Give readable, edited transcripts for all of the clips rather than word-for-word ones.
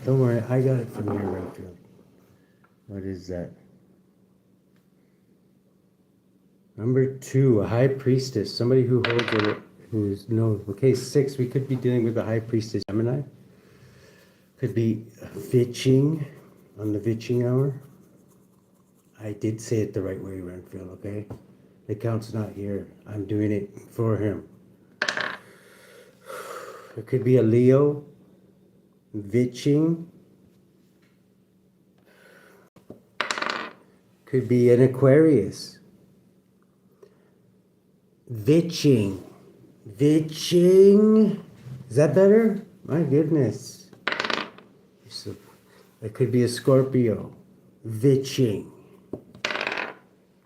Don't worry, I got it from here, Redfield. What is that? Number 2, a high priestess. Somebody who holds it, who's no. Okay, 6. We could be dealing with a high priestess Gemini. Could be Vvitching on the Vvitching hour. I did say it the right way, Renfield, okay? The count's not here. I'm doing it for him. It could be a Leo, Vvitching. Could be an Aquarius. Vvitching. Vvitching. Is that better? My goodness. It could be a Scorpio. Vvitching.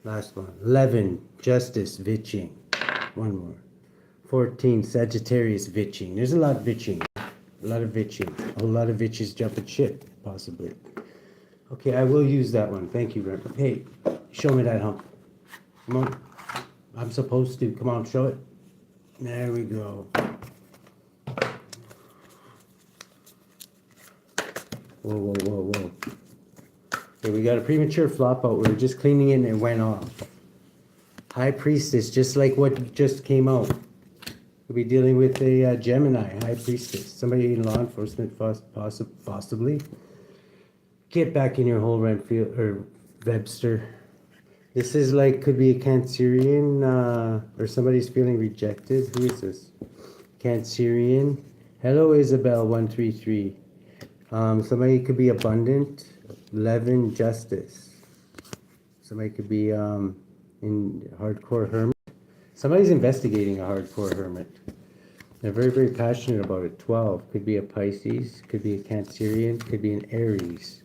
Last one. 11. Justice. Vvitching. One more. 14. Sagittarius. Vvitching. There's a lot of Vvitching. A lot of Vvitching. A whole lot of Vvitches jumping ship, possibly. Okay, I will use that one. Thank you, Grandpa. Hey, show me that hump. Come on. I'm supposed to. Come on, show it. There we go. Whoa, whoa, whoa, whoa. Okay, we got a premature flop out. We were just cleaning it and it went off. High Priestess, just like what just came out. We'll be dealing with a Gemini, High Priestess. Somebody in law enforcement, possibly. Get back in your hole, Renfield, or Webster. This is like, could be a Cancerian, or somebody's feeling rejected. Who is this? Cancerian. Hello, Isabel, 133. Somebody could be abundant. 11, Justice. Somebody could be in hardcore hermit. Somebody's investigating a hardcore hermit. They're very, very passionate about it. 12, could be a Pisces, could be a Cancerian, could be an Aries.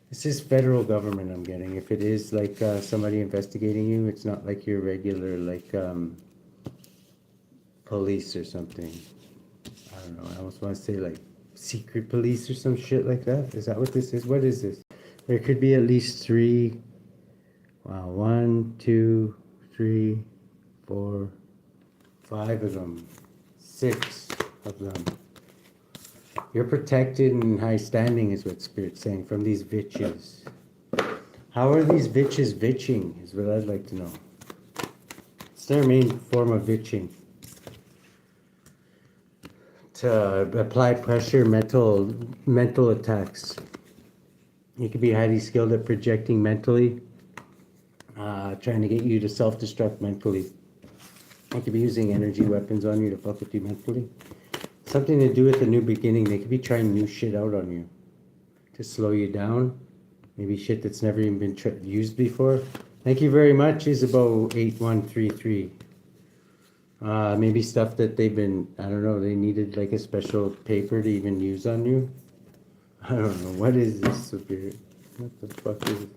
This is federal government I'm getting. If it is like somebody investigating you, it's not like your regular like police or something. I don't know. I almost want to say like secret police or some shit like that. Is that what this is? What is this? There could be at least 3. Wow, 1, 2, 3, 4, 5 of them. 6 of them. You're protected and in high standing is what Spirit's saying from these Vvitches. How are these Vvitches Vvitching is what I'd like to know. It's their main form of Vvitching. To apply pressure, mental attacks. You could be highly skilled at projecting mentally, trying to get you to self-destruct mentally. They could be using energy weapons on you to fuck with you mentally. Something to do with a new beginning. They could be trying new shit out on you to slow you down. Maybe shit that's never even been used before. Thank you very much, Isabeau 8133. Maybe stuff that they've been, I don't know, they needed like a special paper to even use on you. I don't know. What is this spirit? What the fuck is it?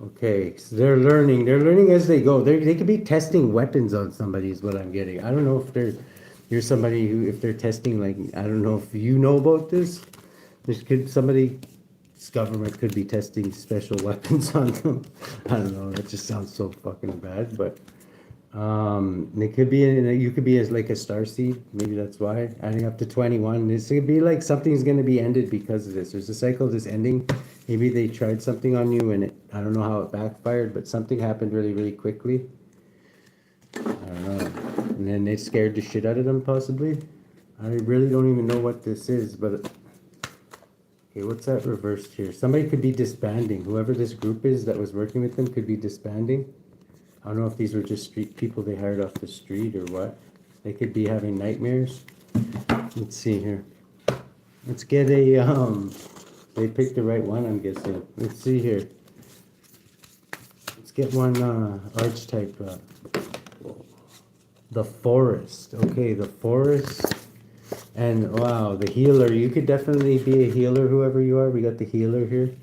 Okay, so they're learning as they go. They could be testing weapons on somebody is what I'm getting. I don't know if you're somebody who, if they're testing, like, I don't know if you know about this. This government could be testing special weapons on them. I don't know, that just sounds so fucking bad, but it could be, you could be as like a starseed, maybe that's why, adding up to 21. This could be like something's going to be ended because of this. There's a cycle that's ending. Maybe they tried something on you and I don't know how it backfired, but something happened really, really quickly. I don't know. And then they scared the shit out of them, possibly. I really don't even know what this is, but... Okay, what's that reversed here? Somebody could be disbanding. Whoever this group is that was working with them could be disbanding. I don't know if these were just street people they hired off the street or what. They could be having nightmares. Let's see here. Let's get a... They picked the right one, I'm guessing. Let's see here. Let's get one archetype... The Forest. Okay, the Forest. And wow, the Healer. You could definitely be a healer, whoever you are. We got the Healer here.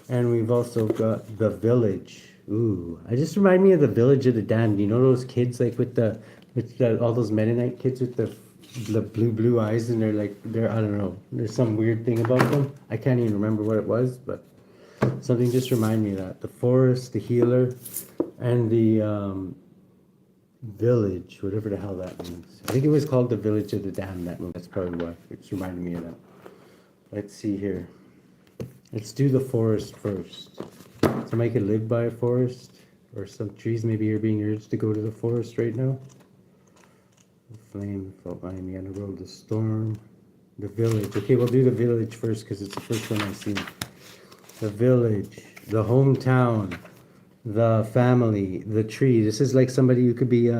And we've also got the Village. Ooh, I just remind me of the Village of the Damned. You know those kids like with all those Mennonite kids with the blue eyes, and they're I don't know. There's some weird thing about them. I can't even remember what it was, but something just reminded me of that. The Forest, the Healer, and the Village, whatever the hell that means. I think it was called the Village of the Damned, that movie. That's probably why it's reminding me of that. Let's see here. Let's do the forest first. Somebody could live by a forest or some trees. Maybe you're being urged to go to the forest right now. The flame felt behind the underworld, the storm, the village. Okay, we'll do the village first because it's the first one I see. The village, the hometown, the family, the tree. This is like somebody who could be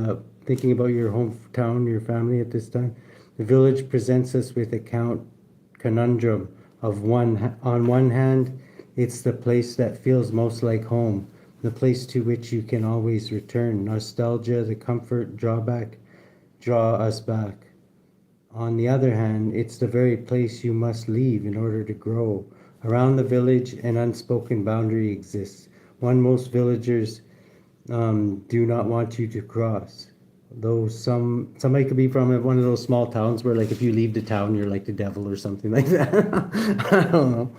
thinking about your hometown, your family at this time. The village presents us with a conundrum of on one hand, it's the place that feels most like home, the place to which you can always return. Nostalgia, the comfort, draw us back. On the other hand, it's the very place you must leave in order to grow. Around the village, an unspoken boundary exists, one most villagers do not want you to cross. Though somebody could be from one of those small towns where, like, if you leave the town, you're like the devil or something like that. I don't know.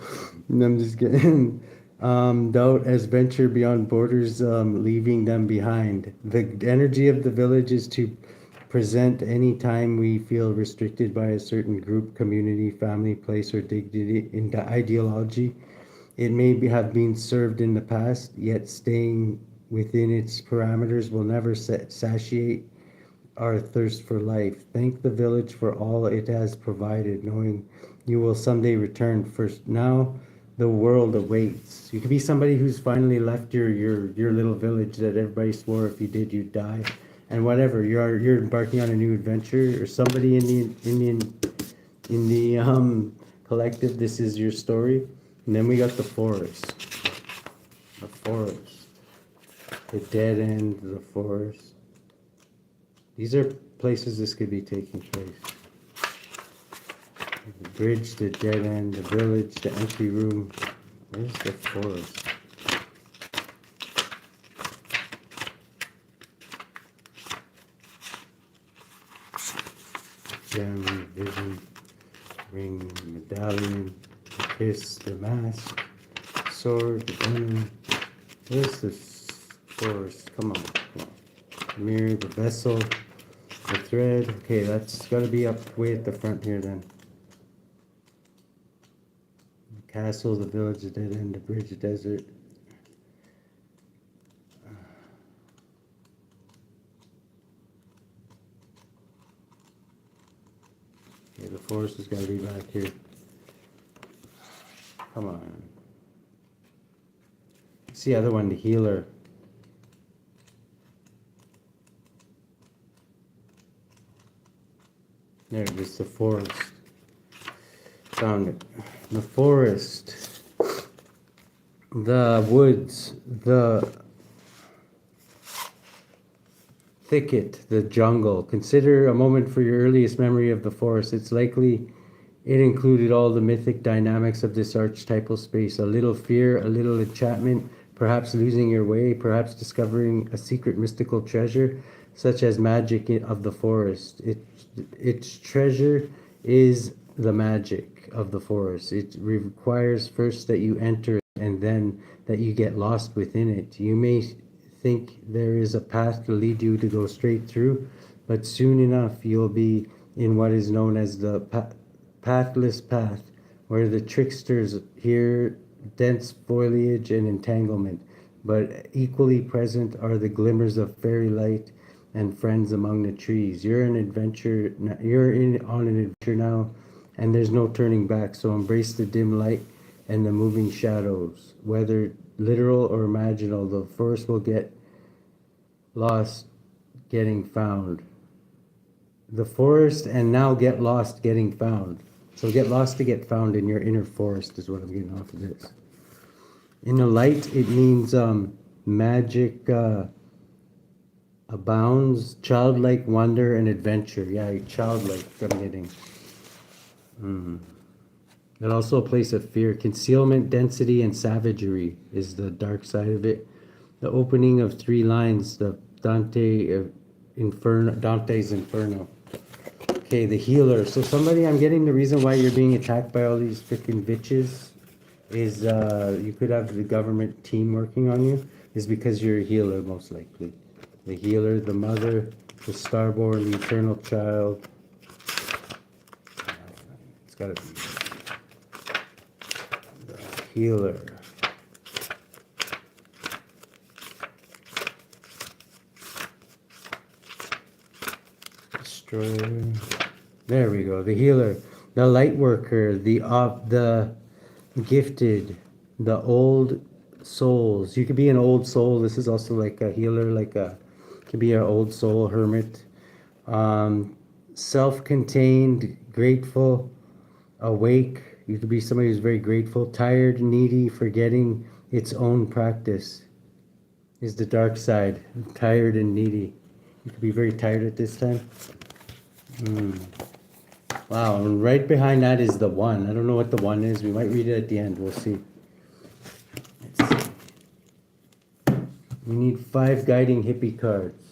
I'm just kidding. Doubt as venture beyond borders, leaving them behind. The energy of the village is to present any time we feel restricted by a certain group, community, family, place, or dignity in ideology. It may have been served in the past, yet staying within its parameters will never satiate our thirst for life. Thank the village for all it has provided, knowing you will someday return. First, now the world awaits. You could be somebody who's finally left your little village that everybody swore if you did you'd die, and whatever. You're embarking on a new adventure, or somebody in the collective. This is your story. And then we got the forest. The forest. The dead end, the forest. These are places this could be taking place. The bridge, the dead end, the village, the empty room. Where's the forest? Gem, vision, ring, medallion, the kiss, the mask, sword, the gun. Where's the forest? Come on, come on. Mirror, the vessel, the thread. Okay, that's got to be up way at the front here then. The castle, the village, the dead end, the bridge, the desert. Okay, the forest has got to be back here. Come on. It's the other one, the healer. There it is, the forest. Found it. The forest. The woods. The thicket. The jungle. Consider a moment for your earliest memory of the forest. It's likely it included all the mythic dynamics of this archetypal space. A little fear, a little enchantment, perhaps losing your way, perhaps discovering a secret mystical treasure, such as magic of the forest. Its treasure is the magic of the forest. It requires first that you enter and then that you get lost within it. You may think there is a path to lead you to go straight through, but soon enough you'll be in what is known as the pathless path, where the tricksters hear dense foliage and entanglement, but equally present are the glimmers of fairy light and friends among the trees. You're on an adventure now, and there's no turning back. So embrace the dim light and the moving shadows, whether literal or imaginal. The forest will get lost getting found. The forest, and now get lost getting found. So get lost to get found in your inner forest is what I'm getting off of this. In the light, it means magic abounds, childlike wonder and adventure. Yeah, childlike, I'm getting. And also a place of fear. Concealment, density, and savagery is the dark side of it. The opening of 3 lines, the Dante's Inferno. Okay, the healer. So somebody, I'm getting the reason why you're being attacked by all these freaking bitches is you could have the government team working on you, is because you're a healer, most likely. The healer, the mother, the starborn, the eternal child. It's gotta be. Healer. Destroyer. There we go. The healer, the light worker, the gifted, the old souls. You could be an old soul. This is also like a healer, could be an old soul hermit. Self-contained, grateful, awake. You could be somebody who's very grateful, tired, needy, forgetting its own practice. Is the dark side, tired and needy. You could be very tired at this time. Wow, and right behind that is the one. I don't know what the one is. We might read it at the end. We'll see. Let's see. We need 5 guiding hippie cards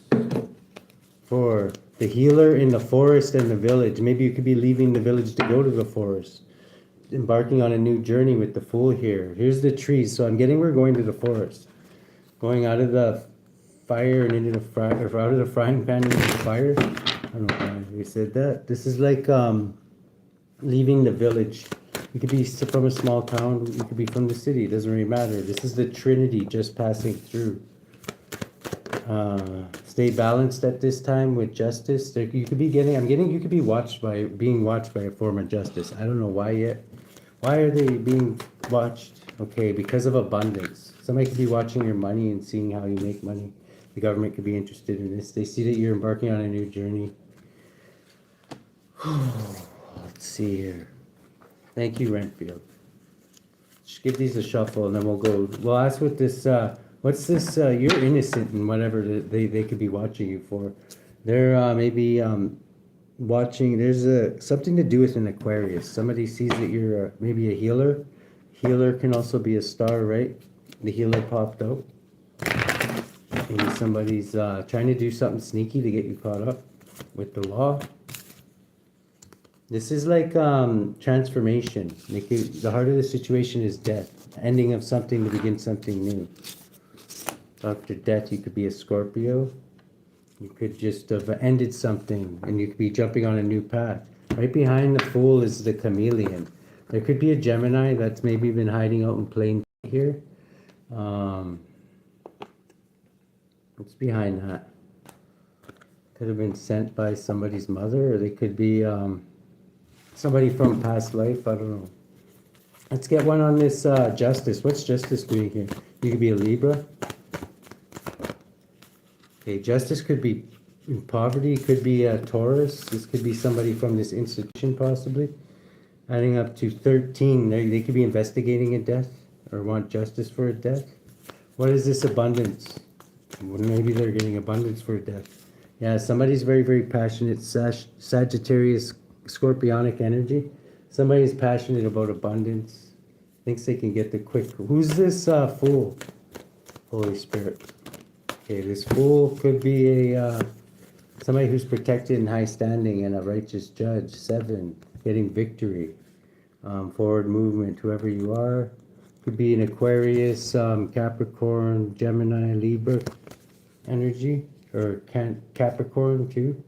for the healer in the forest and the village. Maybe you could be leaving the village to go to the forest, embarking on a new journey with the Fool here. Here's the trees. So I'm getting we're going to the forest, going out of the fire and into the fry, or out of the frying pan into the fire. I don't know why we said that. This is like leaving the village. You could be from a small town. You could be from the city. It doesn't really matter. This is the Trinity just passing through. Stay balanced at this time with justice. You could be getting. You could be being watched by a form of justice. I don't know why yet. Why are they being watched? Okay, because of abundance. Somebody could be watching your money and seeing how you make money. The government could be interested in this. They see that you're embarking on a new journey. Let's see here. Thank you, Renfield. Just give these a shuffle and then we'll go. We'll ask what this, what's this, you're innocent in whatever they could be watching you for. They're maybe watching, there's something to do with an Aquarius. Somebody sees that you're maybe a healer. Healer can also be a star, right? The healer popped out. Maybe somebody's trying to do something sneaky to get you caught up with the law. This is like transformation. The heart of the situation is death. Ending of something to begin something new. After death, you could be a Scorpio. You could just have ended something and you could be jumping on a new path. Right behind the Fool is the Chameleon. There could be a Gemini that's maybe been hiding out in plain here. What's behind that? Could have been sent by somebody's mother, or they could be somebody from past life. I don't know. Let's get one on this justice. What's justice doing here? You could be a Libra. Okay, justice could be in poverty. Could be a Taurus. This could be somebody from this institution, possibly. Adding up to 13. They could be investigating a death or want justice for a death. What is this abundance? Well, maybe they're getting abundance for a death. Yeah, somebody's very, very passionate. Sagittarius, Scorpionic energy. Somebody's passionate about abundance. Thinks they can get the quick. Who's this Fool? Holy Spirit. Okay, this Fool could be a somebody who's protected in high standing and a righteous judge. 7, getting victory. Forward movement, whoever you are. Could be an Aquarius, Capricorn, Gemini, Libra energy, or Capricorn too.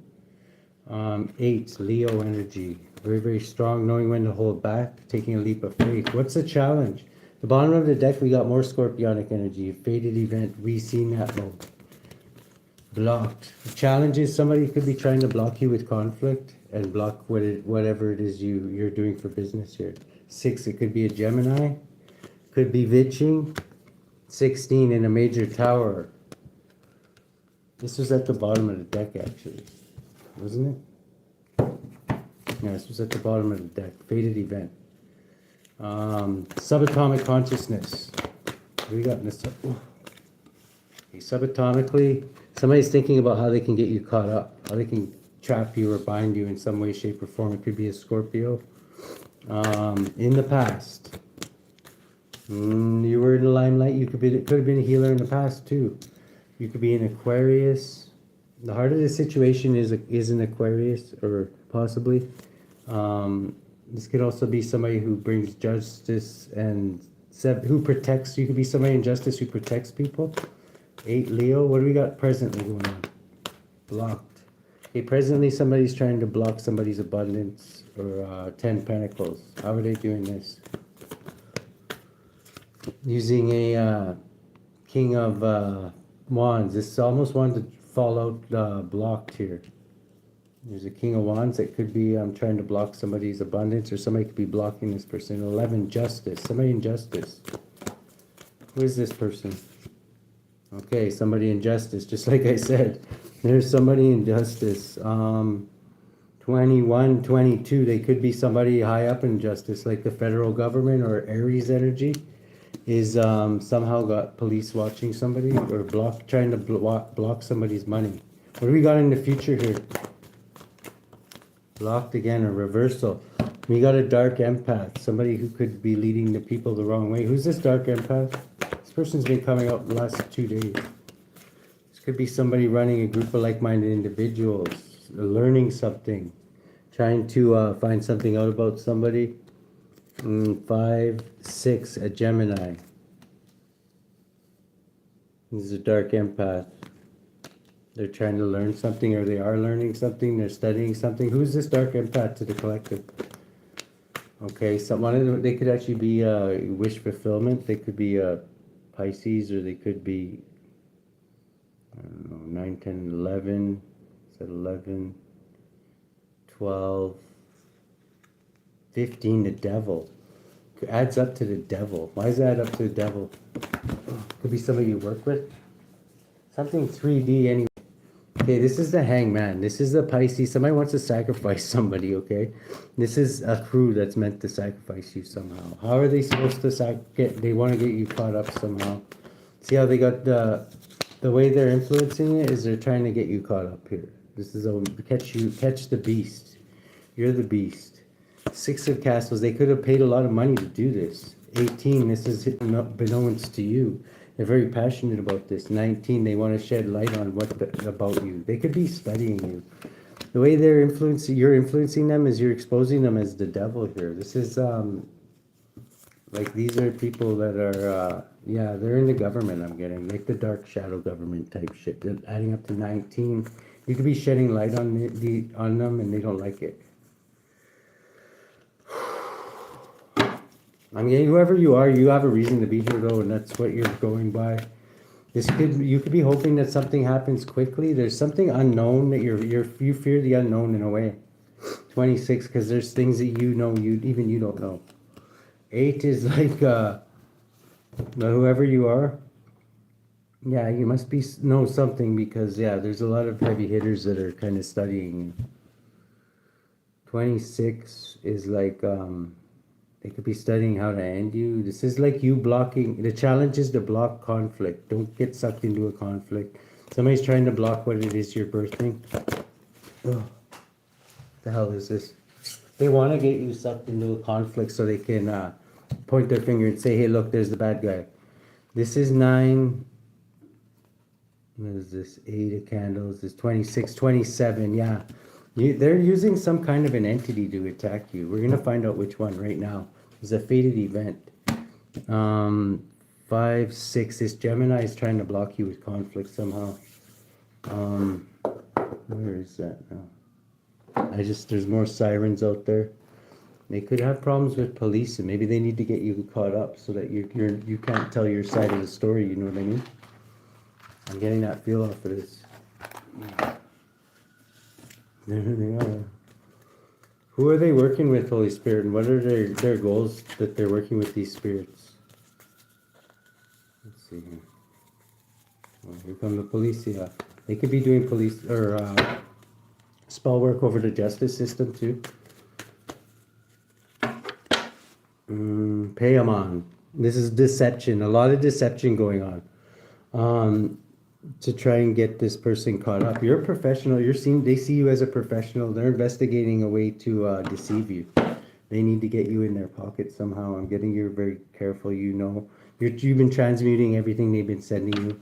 8, Leo energy. Very, very strong, knowing when to hold back, taking a leap of faith. What's the challenge? The bottom of the deck, we got more Scorpionic energy. A faded event, we seen that mode. Blocked. The challenge is somebody could be trying to block you with conflict and block whatever it is you're doing for business here. 6, it could be a Gemini. Could be Vvitching. 16, in a major tower. This was at the bottom of the deck, actually. Wasn't it? Yeah, this was at the bottom of the deck. Faded event. Subatomic consciousness. What do we got in this? Okay, subatomically, somebody's thinking about how they can get you caught up, how they can trap you or bind you in some way, shape, or form. It could be a Scorpio. In the past, you were in the limelight. It could have been a healer in the past too. You could be an Aquarius. The heart of the situation is an Aquarius, or possibly. This could also be somebody who brings justice and who protects. You could be somebody in justice who protects people. 8, Leo. What do we got presently going on? Blocked. Okay, presently somebody's trying to block somebody's abundance, or 10 Pentacles. How are they doing this? using a King of Wands. This almost wanted to fall out blocked here. There's a King of Wands that could be trying to block somebody's abundance, or somebody could be blocking this person. 11, Justice. Somebody in Justice. Who is this person? Okay, somebody in Justice, just like I said. There's somebody in Justice. 21, 22, they could be somebody high up in Justice, like the federal government or Aries energy is somehow got police watching somebody or trying to block somebody's money. What do we got in the future here? Blocked again, a reversal. We got a dark empath, somebody who could be leading the people the wrong way. Who's this dark empath? This person's been coming out the last 2 days. This could be somebody running a group of like-minded individuals, learning something, trying to find something out about somebody. 5, 6, a Gemini. This is a dark empath. They're trying to learn something, or they are learning something, they're studying something. Who's this dark empath to the collective? Okay, one of them, they could actually be wish fulfillment. They could be Pisces, or they could be, I don't know, 9, 10, 11. Is that 11? 12. 15, the devil. Adds up to the devil. Why does that add up to the devil? Could be somebody you work with. Something 3D anyway. Okay, this is the Hangman. This is the Pisces. Somebody wants to sacrifice somebody, okay? This is a crew that's meant to sacrifice you somehow. How are they supposed to they want to get you caught up somehow. See how they got the way they're influencing it is they're trying to get you caught up here. This is a catch the beast. You're the beast. 6 of Castles. They could have paid a lot of money to do this. 18, this is unbeknownst to you. They're very passionate about this. 19, they want to shed light on about you. They could be studying you. The way you're influencing them is you're exposing them as the devil here. This is like these are people that are yeah, they're in the government. I'm getting like the dark shadow government type shit. They're adding up to 19. You could be shedding light on them, and they don't like it. I mean, whoever you are, you have a reason to be here though, and that's what you're going by. You could be hoping that something happens quickly. There's something unknown that you fear the unknown in a way. 26, because there's things that you know even you don't know. 8 is like whoever you are. Yeah, you must know something, because yeah, there's a lot of heavy hitters that are kind of studying you. 26 is like they could be studying how to end you. This is like you blocking. The challenge is to block conflict. Don't get sucked into a conflict. Somebody's trying to block what it is you're birthing. Oh, the hell is this? They want to get you sucked into a conflict so they can point their finger and say, hey, look, there's the bad guy. This is 9. What is this? 8 of Candles. This is 26, 27. Yeah. They're using some kind of an entity to attack you. We're going to find out which one right now. It's a fated event. 5, 6. This Gemini is trying to block you with conflict somehow. Where is that now? There's more sirens out there. They could have problems with police, and maybe they need to get you caught up so that you can't tell your side of the story. You know what I mean? I'm getting that feel off of this. There they are. Who are they working with, Holy Spirit, and what are their goals that they're working with these spirits? Let's see here. Oh, here come the police. Yeah, they could be doing police or spell work over the justice system too. Payamon. This is deception. A lot of deception going on. To try and get this person caught up. You're a professional. They see you as a professional. They're investigating a way to deceive you. They need to get you in their pocket somehow. I'm getting you very careful. You know, you've been transmuting everything they've been sending you.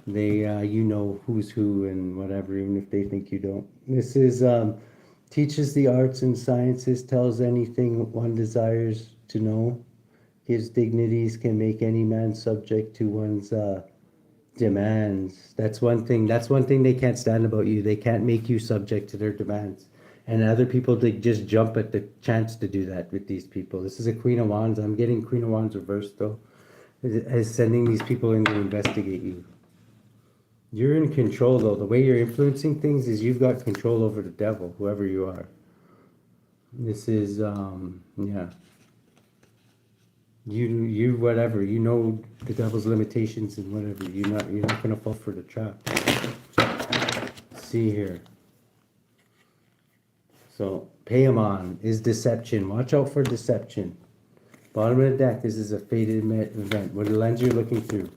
They, you know who's who and whatever, even if they think you don't. This is teaches the arts and sciences, tells anything one desires to know, gives dignities, can make any man subject to one's demands. That's one thing they can't stand about you. They can't make you subject to their demands. And other people, they just jump at the chance to do that with these people. This is a Queen of Wands. I'm getting Queen of Wands reversed though. is sending these people in to investigate you. You're in control though. The way you're influencing things is you've got control over the devil, whoever you are. This is yeah. You whatever. You know the devil's limitations and whatever. You're not gonna fall for the trap. Let's see here. So Paimon is deception. Watch out for deception. Bottom of the deck, this is a fated event. What lens you're looking through.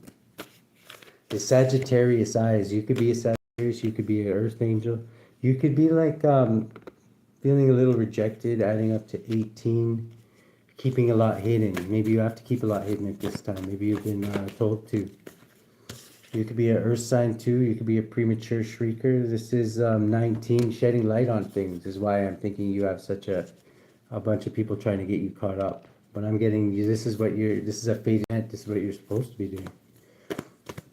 The Sagittarius eyes. You could be a Sagittarius, you could be an Earth Angel. You could be like feeling a little rejected, adding up to 18, keeping a lot hidden. Maybe you have to keep a lot hidden at this time. Maybe you've been told to. You could be an Earth sign too. You could be a premature shrieker. This is 19, shedding light on things is why I'm thinking you have such a bunch of people trying to get you caught up. But I'm getting you, this is a fate event, this is what you're supposed to be doing.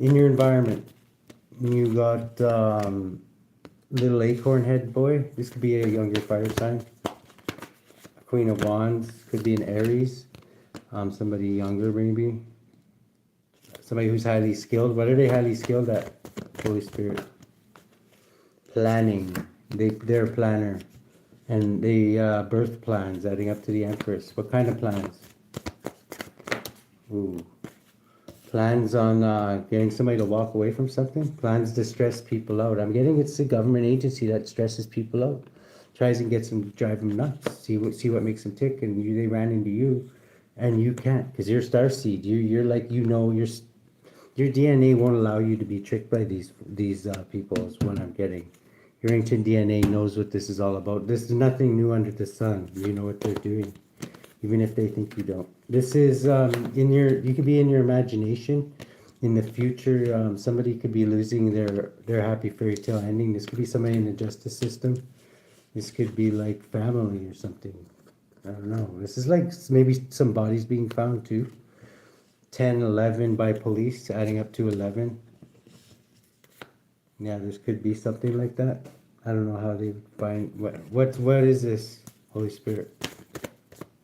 In your environment, you got little acorn head boy. This could be a younger fire sign. Queen of Wands, could be an Aries. Somebody younger maybe. Somebody who's highly skilled. What are they highly skilled at? Holy Spirit. Planning. They're a planner. And the birth plans, adding up to the Empress. What kind of plans? Ooh. Plans on getting somebody to walk away from something. Plans to stress people out. I'm getting it's a government agency that stresses people out. Tries and gets them, drive them nuts. See what makes them tick. And they ran into you. And you can't. Because you're starseed. You're like, your DNA won't allow you to be tricked by these people is what I'm getting. Your ancient DNA knows what this is all about. This is nothing new under the sun. You know what they're doing, even if they think you don't. This is you could be in your imagination. In the future, somebody could be losing their happy fairy tale ending. This could be somebody in the justice system. This could be like family or something. I don't know. This is like maybe some bodies being found too. 10, 11 by police, adding up to 11. Yeah, this could be something like that. I don't know how they find what is this? Holy Spirit.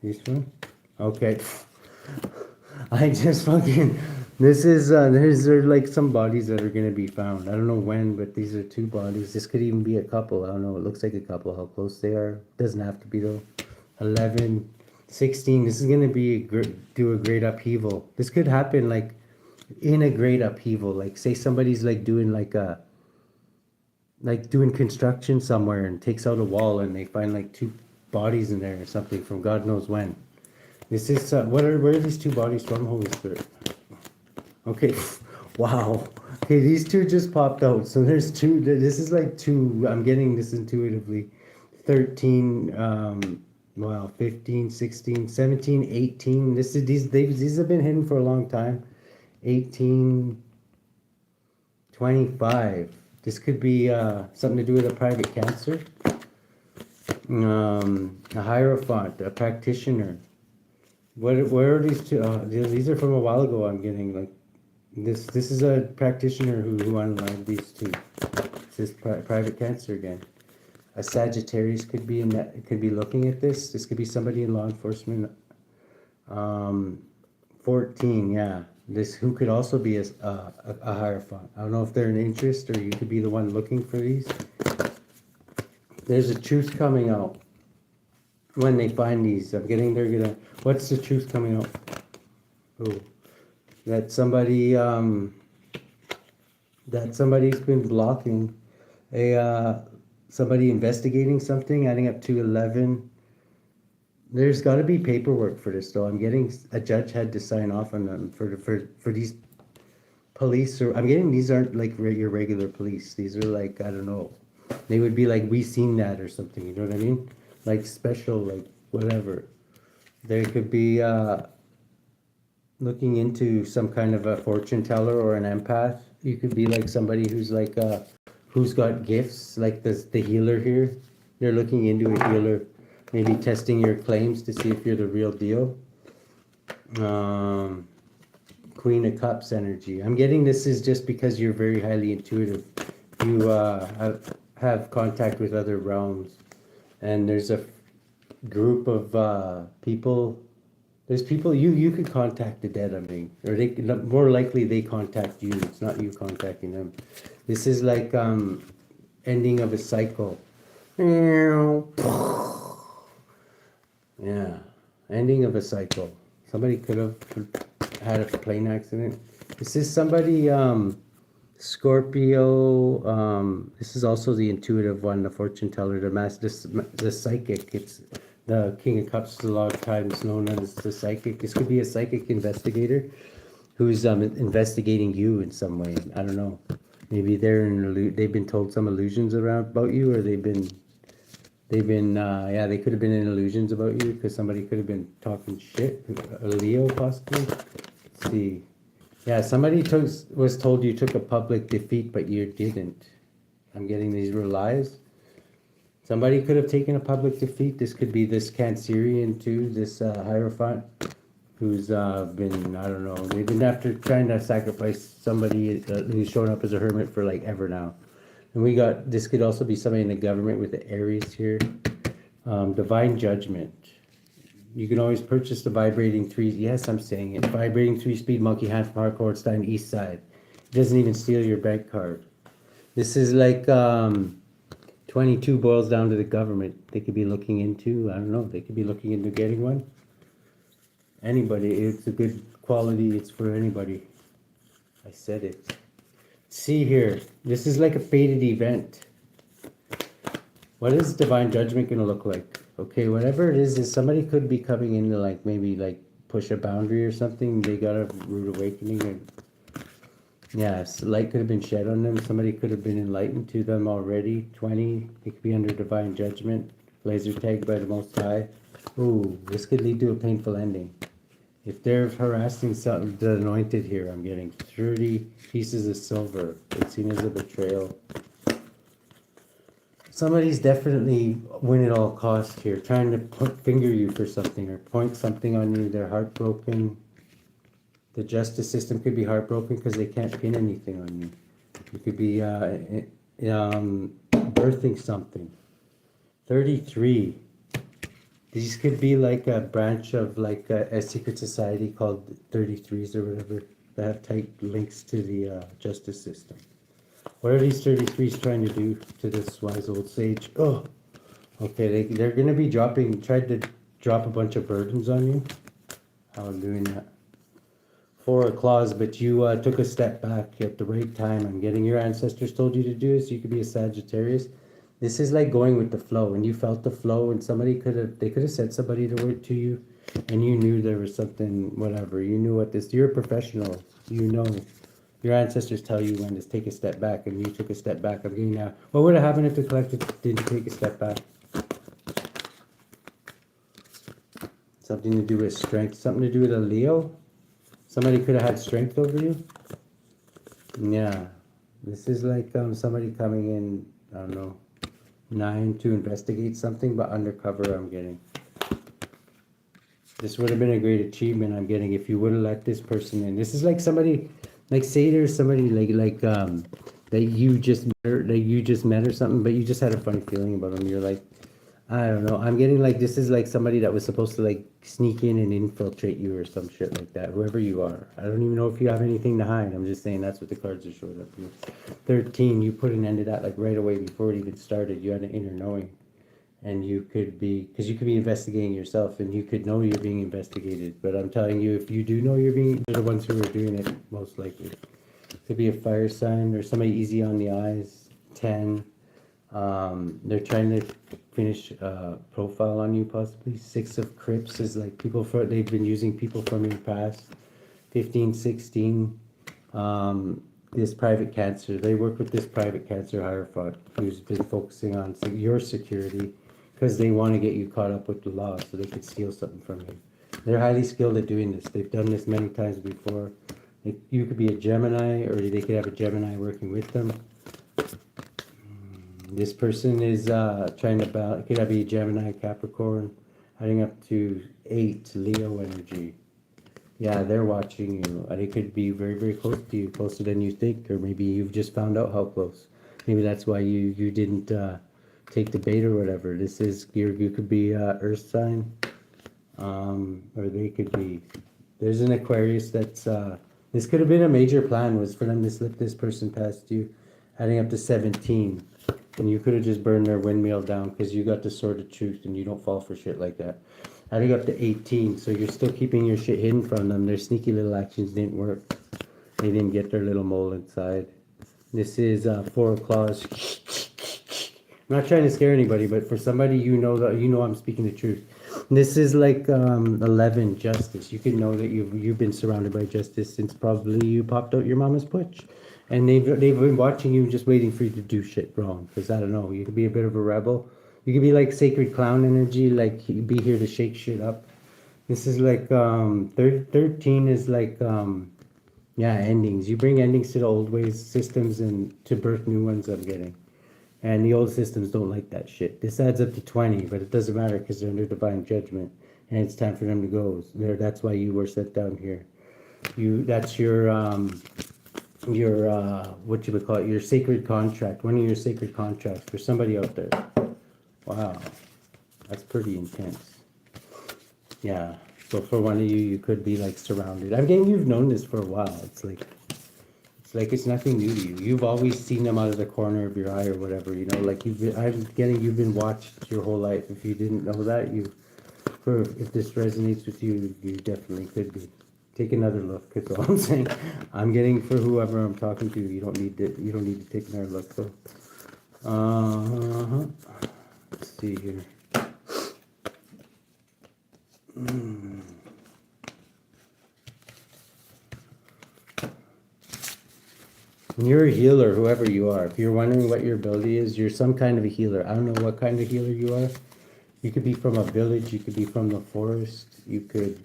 This one? Okay. I just fucking this is there's like some bodies that are gonna be found. I don't know when, but these are two bodies. This could even be a couple. I don't know. It looks like a couple. How close they are. Doesn't have to be though. 11, 16. This is gonna be do a great upheaval. This could happen like in a great upheaval. Like say somebody's like doing doing construction somewhere and takes out a wall and they find like two bodies in there or something from God knows when. This is where are these two bodies from, Holy Spirit? Okay, wow. Okay, these two just popped out. So there's two. This is like two. I'm getting this intuitively. 13, 15, 16, 17, 18. These have been hidden for a long time. 18, 25. This could be something to do with a private cancer. A hierophant, a practitioner. Where are these two? These are from a while ago. I'm getting like this. This is a practitioner who unlined these two. This is private cancer again. A Sagittarius could be in that. Could be looking at this. This could be somebody in law enforcement. 14. Yeah. This who could also be a hierophant. I don't know if they're an interest or you could be the one looking for these. There's a truth coming out when they find these. I'm getting they're gonna. What's the truth coming out? Oh, that somebody somebody's been blocking somebody investigating something, adding up to 11. There's got to be paperwork for this, though. I'm getting a judge had to sign off on them for these police. Or I'm getting these aren't like your regular police. These are like I don't know. They would be like we seen that or something. You know what I mean? Like special, like whatever. They could be looking into some kind of a fortune teller or an empath. You could be like somebody who's like who's got gifts, like the healer here. They're looking into a healer. Maybe testing your claims to see if you're the real deal. Queen of Cups energy. I'm getting this is just because you're very highly intuitive. You have contact with other realms. And there's a group of people There's people you could contact the dead. I mean, or they more likely they contact you. It's not you contacting them. This is like ending of a cycle. Yeah, ending of a cycle. Somebody could have had a plane accident. This is somebody Scorpio. This is also the intuitive one, the fortune teller, the psychic. It's the King of Cups. A lot of times known as the psychic. This could be a psychic investigator who's investigating you in some way. I don't know. Maybe they've been told some illusions about you, or they've been yeah, they could have been in illusions about you because somebody could have been talking shit. A Leo possibly. Let's see. Yeah, somebody was told you took a public defeat, but you didn't. I'm getting these real lies. Somebody could have taken a public defeat. This could be this Cancerian too, this Hierophant, who's been, I don't know, they've been after trying to sacrifice somebody who's shown up as a hermit for like ever now. And we got, this could also be somebody in the government with the Aries here. Divine Judgment. You can always purchase the vibrating 3, yes, I'm saying it, vibrating 3-speed monkey hand from Hardcore Stein East Side. It doesn't even steal your bank card. This is like 22 boils down to the government. They could be looking into, I don't know, they could be looking into getting one. Anybody, it's a good quality, it's for anybody. I said it. See here, this is like a fated event. What is Divine Judgment going to look like? Okay, whatever it is somebody could be coming in to like maybe like push a boundary or something. They got a rude awakening, and yeah, light could have been shed on them. Somebody could have been enlightened to them already. 20, it could be under Divine Judgment. Laser tagged by the Most High. Ooh, this could lead to a painful ending. If they're harassing something, the anointed here, I'm getting 30 pieces of silver. It's seen as a betrayal. Somebody's definitely win at all costs here, trying to finger you for something or point something on you. They're heartbroken. The justice system could be heartbroken because they can't pin anything on you. You could be birthing something. 33. These could be like a branch of like a secret society called 33s or whatever that have tight links to the justice system. What are these 33s trying to do to this wise old sage? Oh, okay, they're going to be tried to drop a bunch of burdens on you. How I'm doing that. 4 of claws, but you took a step back at the right time. I'm getting your ancestors told you to do this. You could be a Sagittarius. This is like going with the flow, and you felt the flow, and they could have said somebody to you, and you knew there was something, whatever. You knew you're a professional. You know. Your ancestors tell you when to take a step back, and you took a step back. I'm getting now. What would have happened if the collective didn't take a step back? Something to do with strength. Something to do with a Leo? Somebody could have had strength over you? Yeah. This is like somebody coming in, I don't know, 9 to investigate something, but undercover I'm getting. This would have been a great achievement I'm getting if you would have let this person in. This is like somebody... Like say there's somebody that you just met or something, but you just had a funny feeling about them. You're like, I don't know. I'm getting like this is like somebody that was supposed to like sneak in and infiltrate you or some shit like that. Whoever you are, I don't even know if you have anything to hide. I'm just saying that's what the cards are showing up here. 13, you put an end to that like right away before it even started. You had an inner knowing, and you could be investigating yourself, and you could know you're being investigated. But I'm telling you, if you do know they're the ones who are doing it most likely. Could be a fire sign or somebody easy on the eyes. 10. They're trying to finish profile on you possibly. 6 of Crips is like they've been using people from your past. 15, 16. This private cancer. They work with this private cancer hierophant who's been focusing on your security because they want to get you caught up with the law so they could steal something from you. They're highly skilled at doing this. They've done this many times before. You could be a Gemini, or they could have a Gemini working with them. This person is trying to could have a Gemini, Capricorn, heading up to 8 Leo energy. Yeah, they're watching you. They could be very, very close to you, closer than you think, or maybe you've just found out how close. Maybe that's why you didn't take the bait or whatever. This is you could be Earth sign. or they could be. There's an Aquarius that's, this could have been a major plan, was for them to slip this person past you, adding up to 17. And you could have just burned their windmill down because you got the sword of truth and you don't fall for shit like that. Adding up to 18, so you're still keeping your shit hidden from them. Their sneaky little actions didn't work. They didn't get their little mole inside. This is 4 of claws. I'm not trying to scare anybody, but for somebody you know that you know I'm speaking the truth. This is like 11 justice. You can know that you've been surrounded by justice since probably you popped out your mama's putsch, and they've been watching you, just waiting for you to do shit wrong. Because I don't know, you could be a bit of a rebel. You could be like sacred clown energy, like you be here to shake shit up. This is like 13 is like yeah, endings. You bring endings to the old ways, systems, and to birth new ones. I'm getting. And the old systems don't like that shit. This adds up to 20, but it doesn't matter because they're under divine judgment. And it's time for them to go. That's why you were set down here. That's your what you would call it, your sacred contract. One of your sacred contracts for somebody out there. Wow. That's pretty intense. Yeah. So for one of you, you could be like surrounded. I'm getting you've known this for a while. It's like it's nothing new to you. You've always seen them out of the corner of your eye or whatever, you know, like you've been watched your whole life. If you didn't know that, if this resonates with you, you definitely could be. Take another look, that's all I'm saying. I'm getting for whoever I'm talking to, you don't need to take another look. So let's see here. When you're a healer, whoever you are, if you're wondering what your ability is, you're some kind of a healer. I don't know what kind of healer you are. You could be from a village, you could be from the forest, you could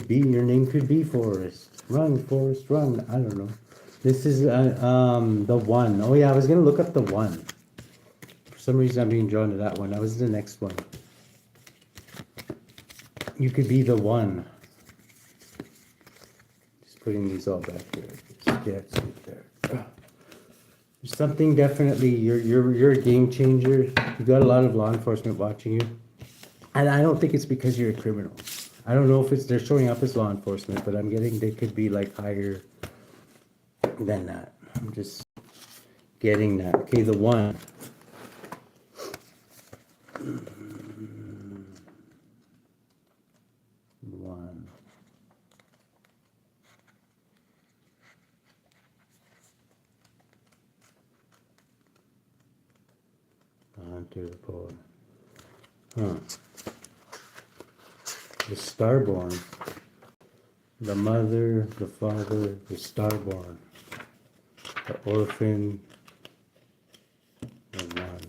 be, your name could be Forrest. Run, Forrest, run. I don't know. This is the one. Oh yeah, I was gonna look up the one. For some reason I'm being drawn to that one. That was the next one. You could be the one. Just putting these all back here. Yeah, it's right there. There's something definitely, you're a game changer. You got a lot of law enforcement watching you. And I don't think it's because you're a criminal. I don't know if they're showing up as law enforcement, but I'm getting they could be like higher than that. I'm just getting that. Okay, the one. One. Onto the board. Huh. The starborn. The mother, the father, the starborn. The orphan. The one.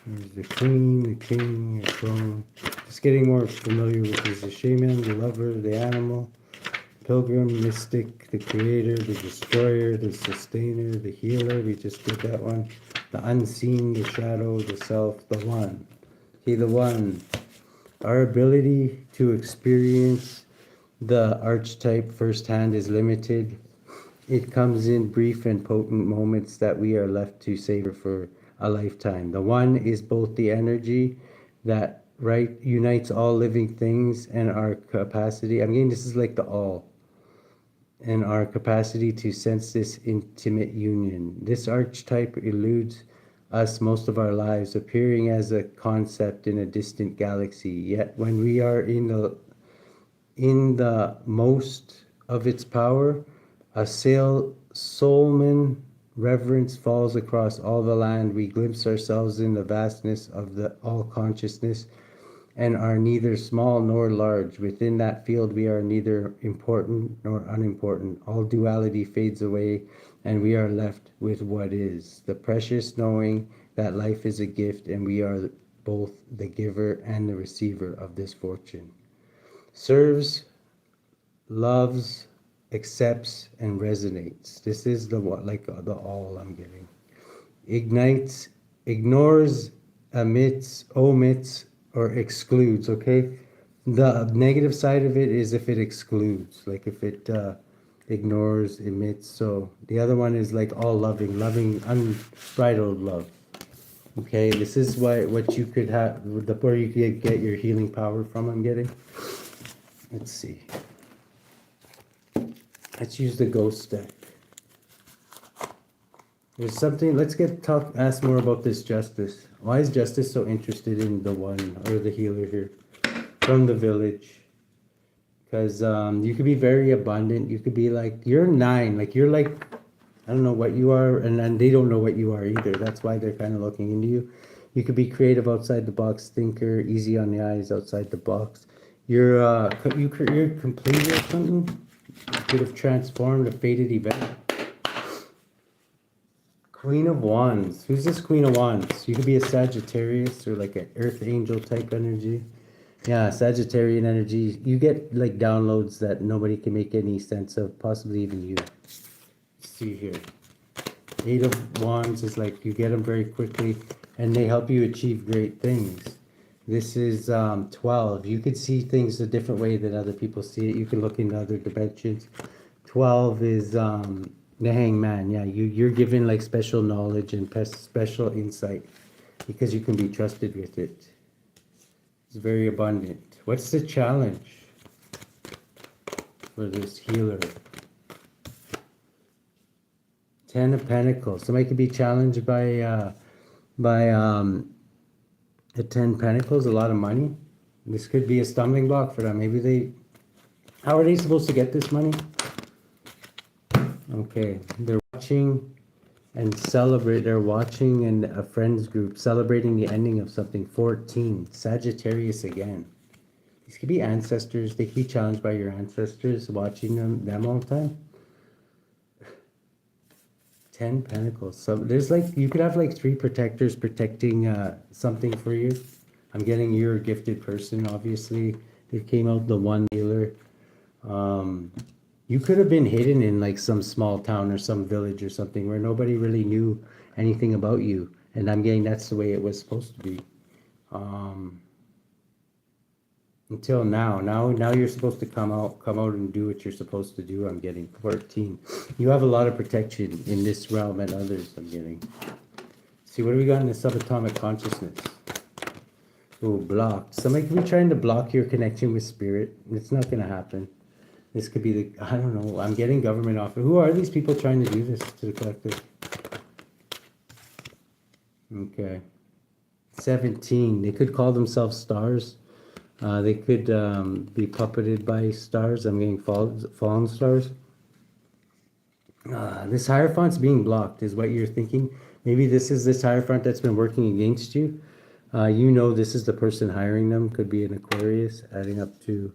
There's the queen, the king, the throne. Just getting more familiar with this. The shaman, the lover, the animal, pilgrim, mystic, the creator, the destroyer, the sustainer, the healer. We just did that one. The unseen, the shadow, the self, the one. Okay, the one. Our ability to experience the archetype firsthand is limited. It comes in brief and potent moments that we are left to savor for a lifetime. The one is both the energy that unites all living things and our capacity. I mean, this is like the all. And our capacity to sense this intimate union. This archetype eludes us most of our lives, appearing as a concept in a distant galaxy. Yet when we are in the most of its power, a soulman reverence falls across all the land. We glimpse ourselves in the vastness of the all consciousness and are neither small nor large. Within that field we are neither important nor unimportant. All duality fades away and we are left with what is. The precious knowing that life is a gift and we are both the giver and the receiver of this fortune. Serves, loves, accepts, and resonates. This is the all I'm getting. Ignites, ignores, omits, or excludes, okay? The negative side of it is if it excludes, like if it ignores, emits. So the other one is like all loving, unbridled love. Okay, this is what you could have, where you could get your healing power from, I'm getting. Let's see. Let's use the ghost deck. There's something, let's ask more about this justice. Why is justice so interested in the one, or the healer here? From the village. Because you could be very abundant. You could be like, you're 9, like you're like, I don't know what you are, and they don't know what you are either. That's why they're kind of looking into you. You could be creative, outside the box thinker, easy on the eyes, outside the box. You're complete or something. You could have transformed a fated event. Queen of Wands. Who's this Queen of Wands? You could be a Sagittarius or like an Earth Angel type energy. Yeah, Sagittarian energy. You get like downloads that nobody can make any sense of, possibly even you. See here, 8 of Wands is like you get them very quickly and they help you achieve great things. This is 12. You could see things a different way than other people see it. You can look into other dimensions. 12 is the Hangman. Yeah, you're given like special knowledge and special insight because you can be trusted with it. It's very abundant. What's the challenge for this healer? 10 of Pentacles. Somebody could be challenged by the 10 Pentacles, a lot of money. This could be a stumbling block for them. Maybe how are they supposed to get this money? Okay, they're watching and celebrate. They're watching in a friends group, celebrating the ending of something. 14, Sagittarius again. These could be ancestors. They could be challenged by your ancestors, watching them all the time. 10 Pentacles. So there's like, you could have like 3 protectors protecting something for you. I'm getting you're a gifted person, obviously. It came out the one healer. You could have been hidden in like some small town or some village or something where nobody really knew anything about you. And I'm getting that's the way it was supposed to be. Until now. Now you're supposed to come out and do what you're supposed to do. I'm getting 14. You have a lot of protection in this realm and others. I'm getting. See, what do we got in the subatomic consciousness? Oh, blocked. Somebody could be trying to block your connection with spirit. It's not going to happen. This could be the, I don't know. I'm getting government offer. Who are these people trying to do this to the collective? Okay. 17. They could call themselves stars. They could be puppeted by stars. I'm getting fallen stars. This Hierophant's being blocked is what you're thinking. Maybe this is this Hierophant that's been working against you. You know this is the person hiring them. Could be an Aquarius, adding up to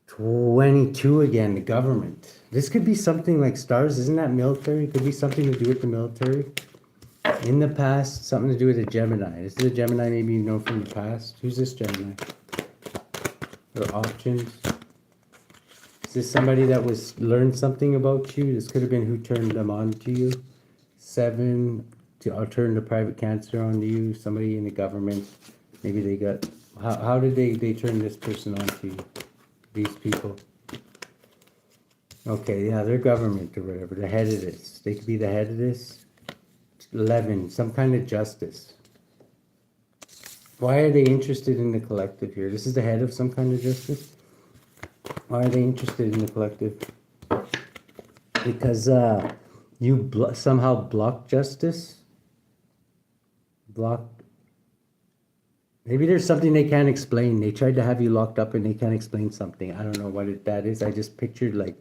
22 again, the government. This could be something like stars. Isn't that military? Could be something to do with the military. In the past, something to do with a Gemini. This is a Gemini maybe you know from the past. Who's this Gemini? Or options. Is this somebody that learned something about you? This could have been who turned them on to you. 7, to turn the private cancer on to you. Somebody in the government. Maybe they got... How did they turn this person on to you? These people. Okay, yeah, they're government or whatever. The head of this. They could be the head of this. 11, some kind of justice. Why are they interested in the collective here? This is the head of some kind of justice. Why are they interested in the collective? Because you somehow blocked justice. Blocked. Maybe there's something they can't explain. They tried to have you locked up and they can't explain something. I don't know what that is. I just pictured like,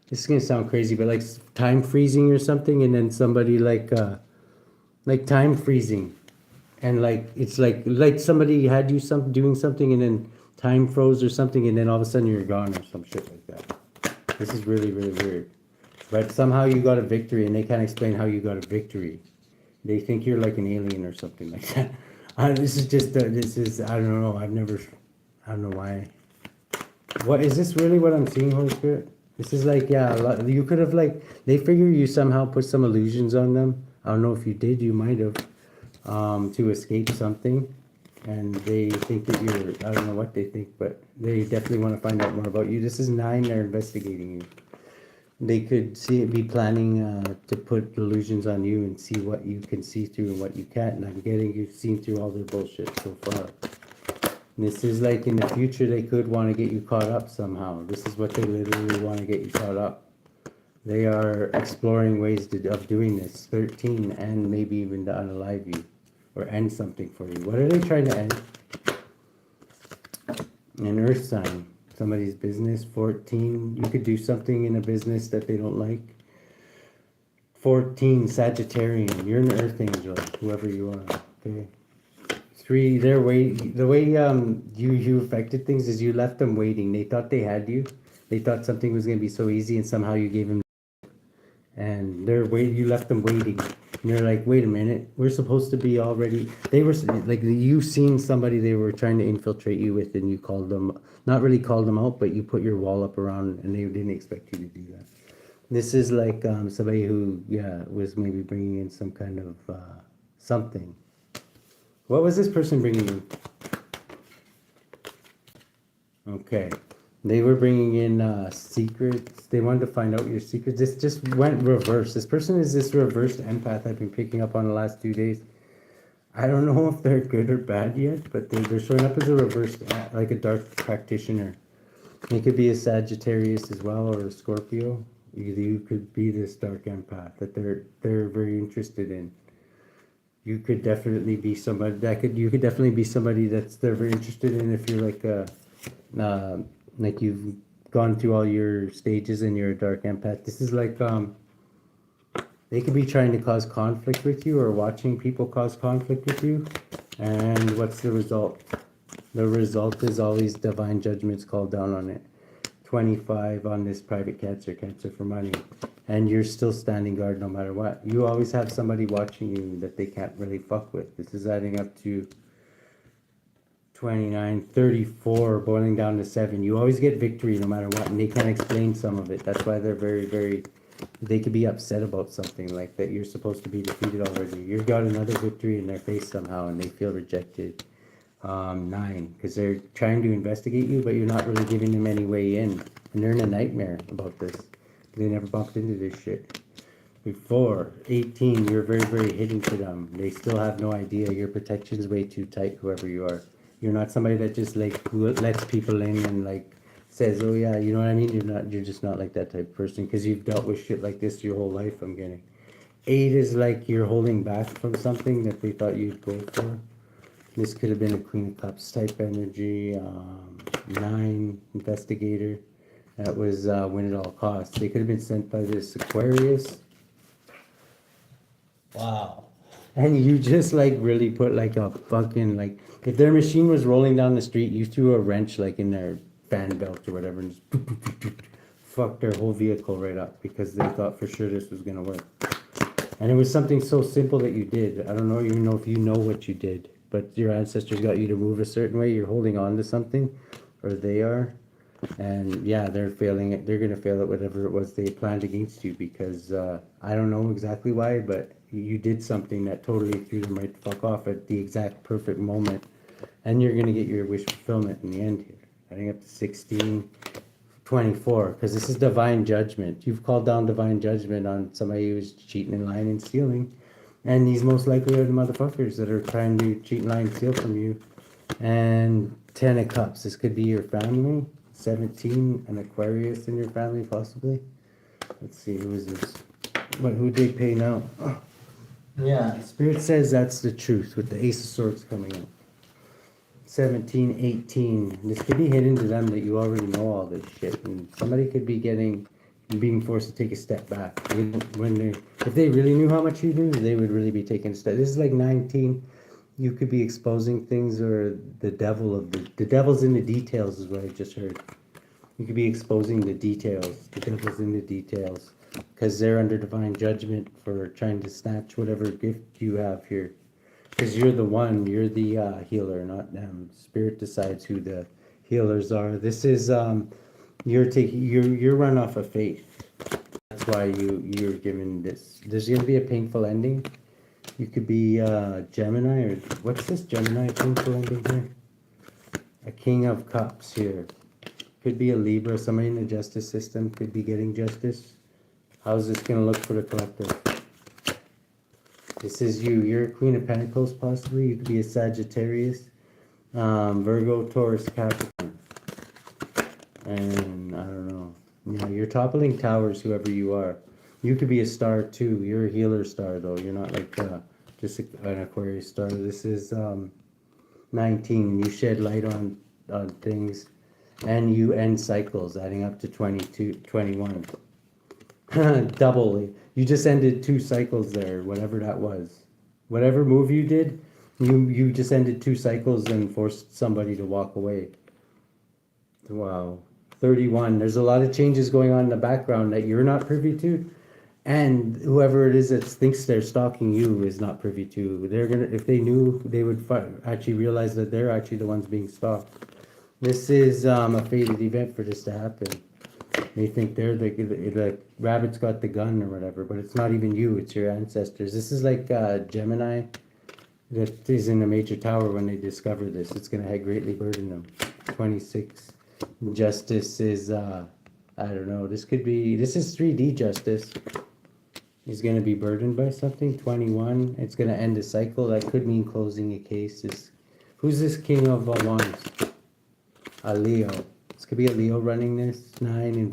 this is gonna sound crazy, but like time freezing or something, and then somebody like time freezing, and like it's like somebody had you doing something, and then time froze or something, and then all of a sudden you're gone or some shit like that. This is really, really weird. But somehow you got a victory, and they can't explain how you got a victory. They think you're like an alien or something like that. This is just I don't know. I don't know why. What is this really? What I'm seeing, Holy Spirit? This is like, yeah, you could have like, they figure you somehow put some illusions on them. I don't know if you did, you might have, to escape something. And they think that you're, I don't know what they think, but they definitely want to find out more about you. This is 9, they're investigating you. They could be planning to put illusions on you and see what you can see through and what you can't. And I'm getting you've seen through all their bullshit so far. And this is like in the future they could want to get you caught up somehow. This is what they literally want to get you caught up. They are exploring ways of doing this. 13 and maybe even to unalive you or end something for you. What are they trying to end? An earth sign. Somebody's business. 14. You could do something in a business that they don't like. 14. Sagittarian. You're an earth angel, whoever you are. Okay. 3. The way you affected things is you left them waiting. They thought they had you. They thought something was gonna be so easy, and somehow you gave them. And you left them waiting. And you're like, wait a minute, we're supposed to be already. They were like, you seen somebody they were trying to infiltrate you with, and you called them, not really called them out, but you put your wall up around, and they didn't expect you to do that. This is like somebody who, was maybe bringing in some kind of something. What was this person bringing in? Okay. They were bringing in secrets. They wanted to find out your secrets. This just went reverse. This person is this reversed empath I've been picking up on the last 2 days. I don't know if they're good or bad yet, but they're showing up as a reversed, like a dark practitioner. It could be a Sagittarius as well, or a Scorpio. You could be this dark empath that they're very interested in. You could definitely be somebody you could definitely be somebody they're very interested in if you're like you've gone through all your stages and you're a dark empath. This is like they could be trying to cause conflict with you or watching people cause conflict with you. And what's the result? The result is all these divine judgments called down on it. 25 on this private cancer for money. And you're still standing guard no matter what. You always have somebody watching you that they can't really fuck with. This is adding up to 29, 34, boiling down to 7. You always get victory no matter what, and they can't explain some of it. That's why they're very, very, they could be upset about something like that. You're supposed to be defeated already. You've got another victory in their face somehow, and they feel rejected. 9, because they're trying to investigate you, but you're not really giving them any way in. And they're in a nightmare about this. They never bumped into this shit. 4, 18, you're very, very hidden to them. They still have no idea. Your protection's way too tight, whoever you are. You're not somebody that just like lets people in and like says, oh yeah, you know what I mean? You're just not like that type of person, because you've dealt with shit like this your whole life, I'm getting. 8 is like you're holding back from something that they thought you'd go for. This could have been a Queen of Cups type energy. 9, investigator. That was win at all costs. They could have been sent by this Aquarius. Wow. And you just like really put like a fucking like, if their machine was rolling down the street, you threw a wrench like in their fan belt or whatever and just fucked their whole vehicle right up, because they thought for sure this was gonna work. And it was something so simple that you did. I don't know even know if you know what you did, but your ancestors got you to move a certain way. You're holding on to something, or they are. And yeah, they're failing it. They're gonna fail at whatever it was they planned against you, because I don't know exactly why, but you did something that totally threw them right the fuck off at the exact perfect moment. And you're gonna get your wish fulfillment in the end here. I think up to 16, 24, because this is divine judgment. You've called down divine judgment on somebody who's cheating and lying and stealing. And these most likely are the motherfuckers that are trying to cheat, lie, and steal from you. And 10 of Cups. This could be your family. 17, an Aquarius in your family, possibly. Let's see, who is this? Who they pay now? Oh. Yeah, Spirit says that's the truth with the Ace of Swords coming up. 17, 18. This could be hidden to them that you already know all this shit. And somebody could be being forced to take a step back. If they really knew how much you knew, they would really be taking a step. This is like 19. You could be exposing things, or the devil's in the details is what I just heard. You could be exposing the details. The devil's in the details, because they're under divine judgment for trying to snatch whatever gift you have here. Because you're the healer, not them. Spirit decides who the healers are. This is you're run off of faith. That's why you're given this. There's gonna be a painful ending. You could be Gemini, or what's this Gemini painful ending here? A King of Cups here. Could be a Libra. Somebody in the justice system could be getting justice. How's this gonna look for the collective? This is you. You're a Queen of Pentacles, possibly. You could be a Sagittarius, Virgo, Taurus, Capricorn. And I don't know. You know, you're toppling towers, whoever you are. You could be a star too. You're a healer star, though. You're not like just an Aquarius star. This is 19. You shed light on things, and you end cycles, adding up to 22, 21. Double. You just ended 2 cycles there, whatever that was. Whatever move you did, you just ended 2 cycles and forced somebody to walk away. Wow. 31. There's a lot of changes going on in the background that you're not privy to, and whoever it is that thinks they're stalking you is not privy to. They're gonna, if they knew, they would actually realize that they're actually the ones being stalked. This is a fated event for this to happen. They think they're the rabbit's got the gun or whatever, but it's not even you, it's your ancestors. This is like Gemini that is in a major tower when they discover this. It's going to greatly burden them. 26. Justice is, I don't know, this is 3D justice. He's going to be burdened by something. 21. It's going to end a cycle. That could mean closing a case. Who's this King of Wands? A Leo. This could be a Leo running this. 9,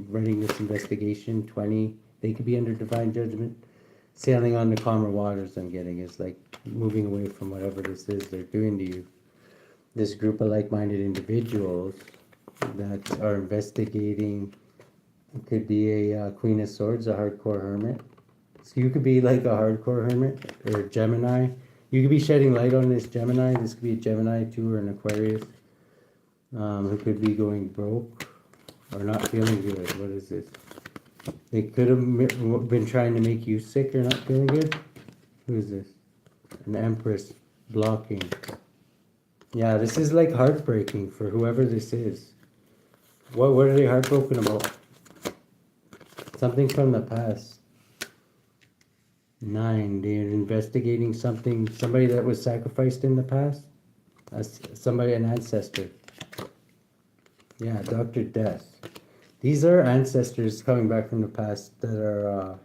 running this investigation. 20, they could be under divine judgment. Sailing on the calmer waters, I'm getting, is like moving away from whatever this is they're doing to you. This group of like-minded individuals that are investigating. It could be a Queen of Swords, a hardcore hermit. So you could be like a hardcore hermit or a Gemini. You could be shedding light on this Gemini. This could be a Gemini too, or an Aquarius. Who could be going broke or not feeling good. What is this? They could have been trying to make you sick or not feeling good. Who is this? An Empress blocking. Yeah, this is like heartbreaking for whoever this is. What are they heartbroken about? Something from the past. 9, they're investigating something, somebody that was sacrificed in the past. Somebody, an ancestor. Yeah, Dr. Death. These are ancestors coming back from the past that are,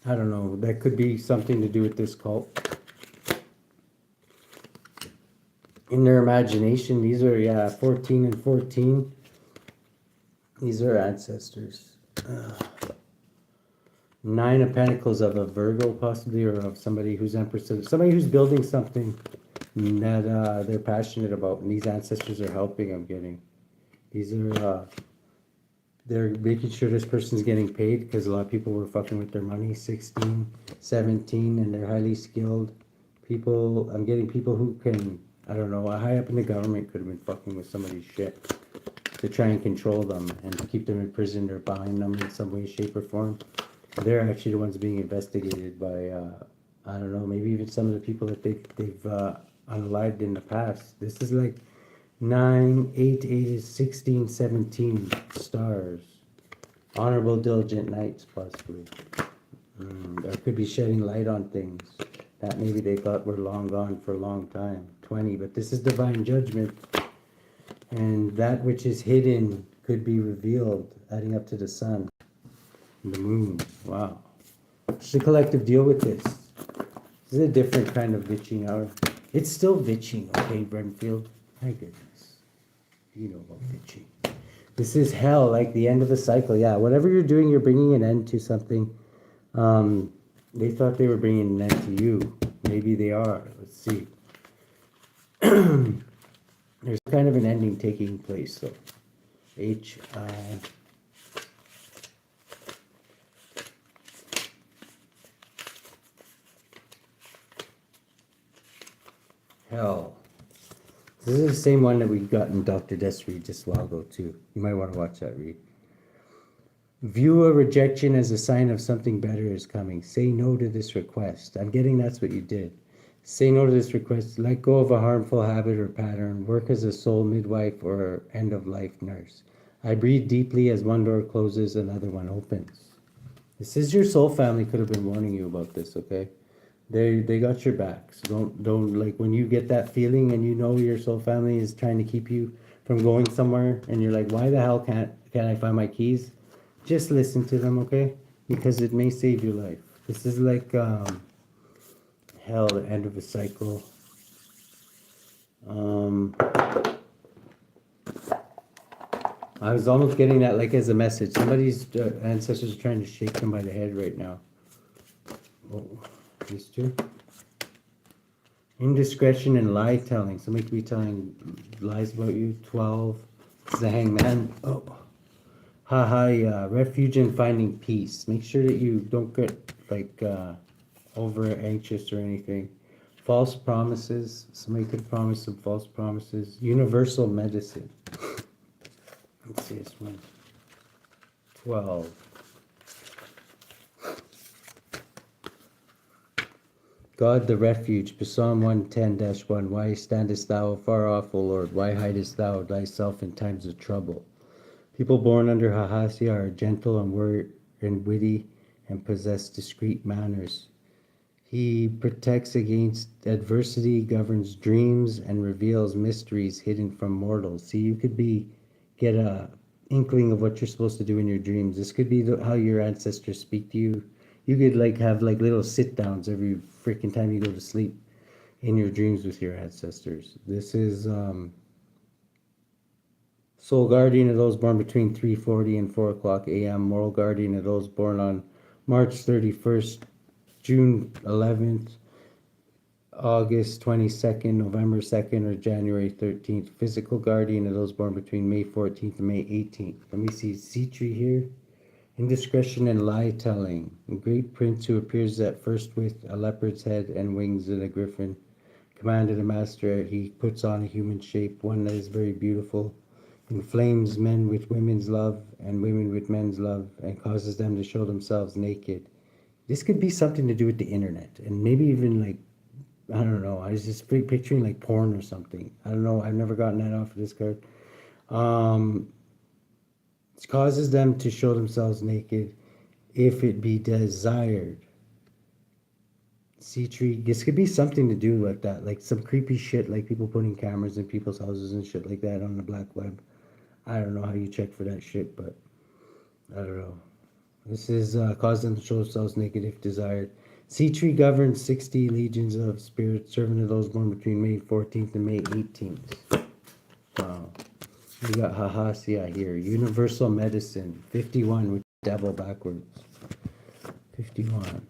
I don't know, that could be something to do with this cult. In their imagination, these are, yeah, 14 and 14. These are ancestors. 9 of Pentacles of a Virgo, possibly, or of somebody who's Empress, somebody who's building something that they're passionate about, and these ancestors are helping. I'm getting. These are, they're making sure this person's getting paid, because a lot of people were fucking with their money. 16, 17, and they're highly skilled people. I'm getting people who can, I don't know, high up in the government could have been fucking with somebody's shit to try and control them and to keep them imprisoned or behind them in some way, shape, or form. They're actually the ones being investigated by, I don't know, maybe even some of the people that they've unalived in the past. This is like 9, 8 is 16, 17 stars. Honorable, diligent knights, possibly. Or could be shedding light on things that maybe they thought were long gone for a long time. 20, but this is divine judgment. And that which is hidden could be revealed, adding up to the sun. The moon. Wow. Should the collective deal with this? This is a different kind of Vvitching hour. It's still Vvitching, okay, Brenfield? My goodness. You know about Vvitching. This is hell, like the end of the cycle. Yeah, whatever you're doing, you're bringing an end to something. They thought they were bringing an end to you. Maybe they are. Let's see. There's kind of an ending taking place, though. Hell. This is the same one that we got in Dr. Death's read just a while ago, too. You might want to watch that read. View a rejection as a sign of something better is coming. Say no to this request. I'm getting that's what you did. Say no to this request. Let go of a harmful habit or pattern. Work as a soul midwife or end-of-life nurse. I breathe deeply as one door closes, another one opens. This is your soul family could have been warning you about this, okay? They got your back. So don't like when you get that feeling and you know your soul family is trying to keep you from going somewhere and you're like, why the hell can't I find my keys? Just listen to them, okay? Because it may save your life. This is like hell, the end of a cycle. I was almost getting that like as a message. Somebody's ancestors are trying to shake them by the head right now. Oh, these two. Indiscretion and lie telling. Somebody could be telling lies about you. 12. This is the hangman. Oh. HAHAIAH. Refuge and finding peace. Make sure that you don't get like over anxious or anything. False promises. Somebody could promise some false promises. Universal medicine. Let's see this one. 12. God the refuge, Psalm 110-1. Why standest thou afar off, O Lord? Why hidest thou thyself in times of trouble? People born under HAHAIAH are gentle and witty and possess discreet manners. He protects against adversity, governs dreams, and reveals mysteries hidden from mortals. See, you could get a inkling of what you're supposed to do in your dreams. This could be how your ancestors speak to you. You could like have like little sit downs every freaking time you go to sleep in your dreams with your ancestors. This is soul guardian of those born between 3:40 and 4 o'clock a.m. Moral guardian of those born on March 31st, June 11th, August 22nd, November 2nd, or January 13th. Physical guardian of those born between May 14th and May 18th. Let me see SITRI here. Indiscretion and lie telling. A great prince who appears at first with a leopard's head and wings and a griffin. Commanded a master, he puts on a human shape, one that is very beautiful. Inflames men with women's love and women with men's love, and causes them to show themselves naked. This could be something to do with the internet, and maybe even like, I don't know, I was just picturing like porn or something. I don't know, I've never gotten that off of this card. It causes them to show themselves naked if it be desired. SITRI, this could be something to do with that, like some creepy shit, like people putting cameras in people's houses and shit like that on the black web. I don't know how you check for that shit, but I don't know. This is cause them to show themselves naked if desired. SITRI governs 60 legions of spirits, serving to those born between May 14th and May 18th. Wow. We got HAHAIAH here. Universal medicine. 51 with devil backwards. 51.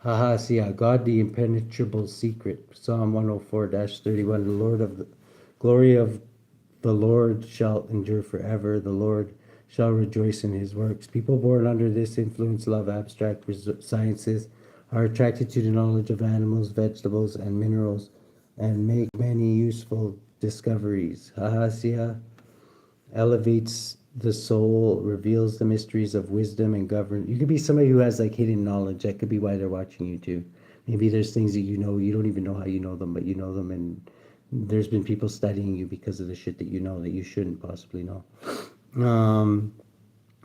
HAHAIAH. God the impenetrable secret. Psalm 104-31. The Lord of the glory of the Lord shall endure forever. The Lord shall rejoice in his works. People born under this influence love abstract sciences, are attracted to the knowledge of animals, vegetables, and minerals, and make many useful discoveries. HAHAIAH elevates the soul, reveals the mysteries of wisdom, and govern. You could be somebody who has like hidden knowledge. That could be why they're watching you too. Maybe there's things that you know, you don't even know how you know them, but you know them, and there's been people studying you because of the shit that you know that you shouldn't possibly know.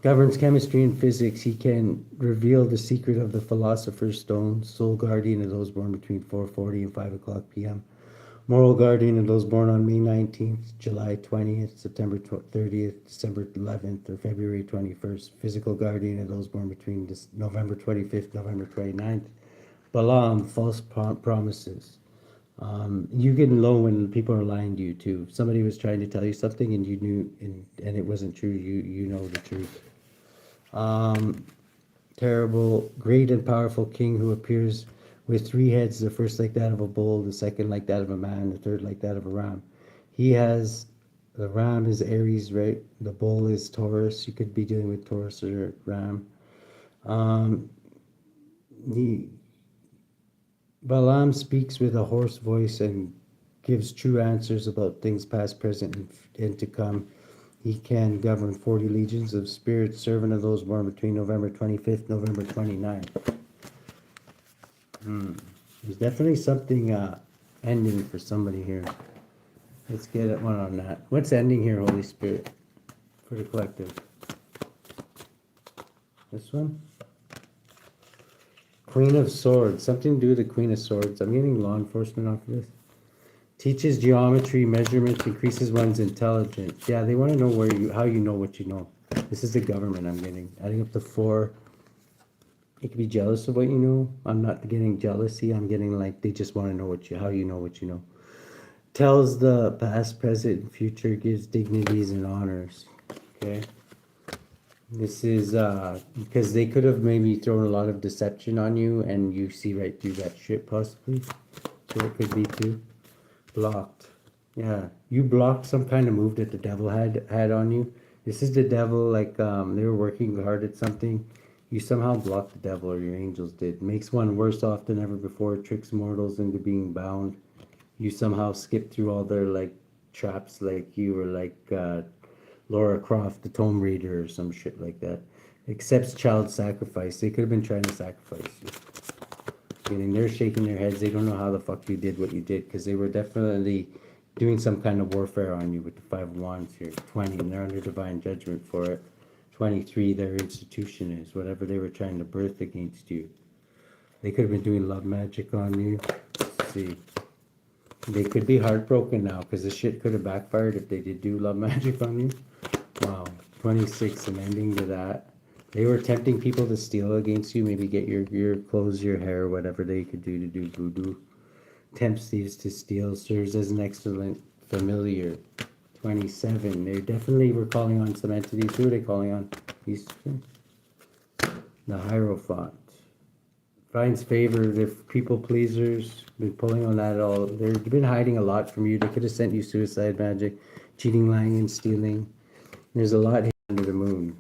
Governs chemistry and physics. He can reveal the secret of the philosopher's stone. Soul guardian of those born between 4:40 and 5 o'clock p.m. Moral guardian of those born on May 19th, July 20th, September 30th, December 11th, or February 21st. Physical guardian of those born between November 25th, November 29th. Balaam, false promises. You get low when people are lying to you too. If somebody was trying to tell you something and you knew and it wasn't true, you know the truth. Terrible, great and powerful king who appears with 3 heads, the first like that of a bull, the second like that of a man, the third like that of a ram. The ram is Aries, right? The bull is Taurus. You could be dealing with Taurus or ram. Balaam speaks with a hoarse voice and gives true answers about things past, present, and to come. He can govern 40 legions of spirits, servant of those born between November 25th, November 29th. There's definitely something ending for somebody here. Let's get one on that. What's ending here, Holy Spirit, for the collective? This one? Queen of Swords. Something to do with the Queen of Swords. I'm getting law enforcement off of this. Teaches geometry, measurements, increases one's intelligence. Yeah, they want to know how you know what you know. This is the government I'm getting. Adding up to 4. You could be jealous of what you know. I'm not getting jealousy. I'm getting like they just want to know how you know what you know. Tells the past, present, and future, gives dignities and honors. Okay. This is because they could have maybe thrown a lot of deception on you and you see right through that shit possibly. So it could be too. Blocked. Yeah. You blocked some kind of move that the devil had on you. This is the devil, like they were working hard at something. You somehow blocked the devil, or your angels did. Makes one worse off than ever before, tricks mortals into being bound. You somehow skipped through all their like traps, like you were like Laura Croft, the Tome Reader, or some shit like that. Accepts child sacrifice. They could have been trying to sacrifice you. Meaning they're shaking their heads. They don't know how the fuck you did what you did, because they were definitely doing some kind of warfare on you with the 5 of Wands here. 20, and they're under divine judgment for it. 23, their institution is whatever they were trying to birth against you. They could have been doing love magic on you. Let's see. They could be heartbroken now, because the shit could have backfired if they did do love magic on you. Wow. 26, an ending to that. They were tempting people to steal against you, maybe get your clothes, your hair, whatever they could do to do voodoo. Tempts thieves to steal, serves as an excellent familiar. 27, they definitely were calling on some entities. Who are they calling on? These two. The Hierophant. Finds favor, they're people pleasers. Been pulling on that all. They've been hiding a lot from you. They could have sent you suicide magic, cheating, lying, and stealing. There's a lot here under the moon.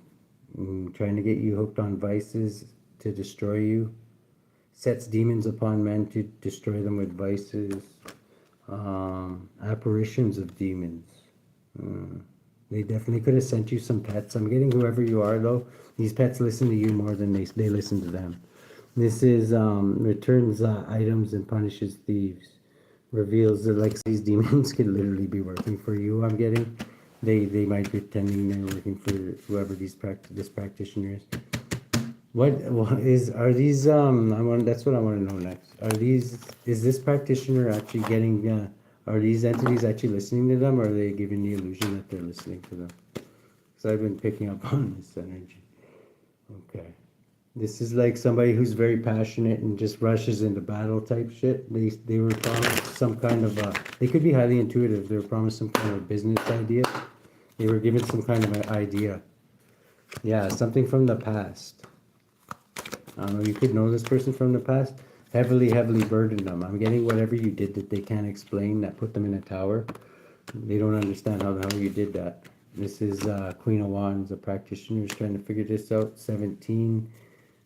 Trying to get you hooked on vices to destroy you. Sets demons upon men to destroy them with vices. Apparitions of demons. They definitely could have sent you some pets. I'm getting whoever you are, though. These pets listen to you more than they listen to them. This is returns items and punishes thieves. Reveals that like these demons could literally be working for you. I'm getting. They might be pretending they're working for whoever this practitioner is. Are these that's what I want to know next. Is this practitioner actually getting are these entities actually listening to them, or are they giving the illusion that they're listening to them? Because I've been picking up on this energy. Okay. This is like somebody who's very passionate and just rushes into battle type shit. They were promised some kind of they could be highly intuitive. They were promised some kind of business idea. They were given some kind of an idea. Yeah, something from the past. I don't know, you could know this person from the past. Heavily burdened them. I'm getting whatever you did that they can't explain, that put them in a tower. They don't understand how the hell you did that. This is Queen of Wands, a practitioner who's trying to figure this out. 17.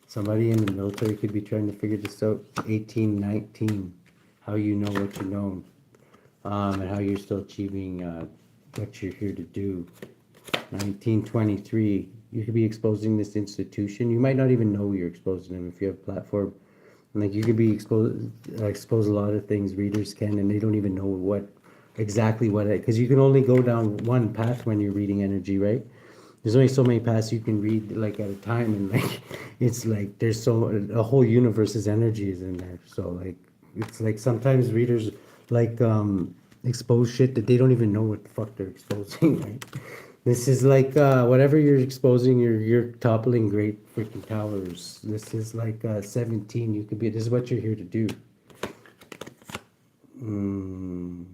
Somebody in the military could be trying to figure this out. 18, 19. How you know what you know. And how you're still achieving what you're here to do. 1923. You could be exposing this institution. You might not even know you're exposing them if you have a platform. Like you could be expose a lot of things readers can, and they don't even know exactly what because you can only go down one path when you're reading energy, right? There's only so many paths you can read like at a time, and like it's like there's a whole universe's energy is in there. So like it's like sometimes readers like expose shit that they don't even know what the fuck they're exposing, right? This is like whatever you're exposing, you're toppling great freaking towers. This is like 17. You could be. This is what you're here to do.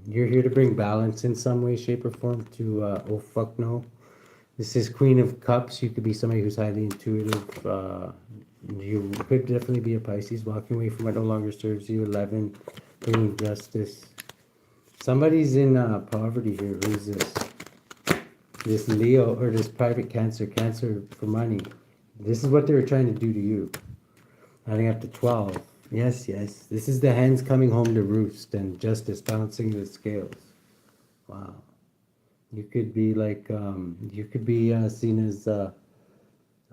You're here to bring balance in some way, shape, or form. To oh fuck no. This is Queen of Cups. You could be somebody who's highly intuitive. You could definitely be a Pisces, walking away from what no longer serves you. 11, bringing justice. Somebody's in poverty here. Who is this? This Leo, or this private cancer for money. This is what they were trying to do to you. Adding up to 12. Yes. This is the hens coming home to roost and justice balancing the scales. Wow. You could be like, you could be seen as, I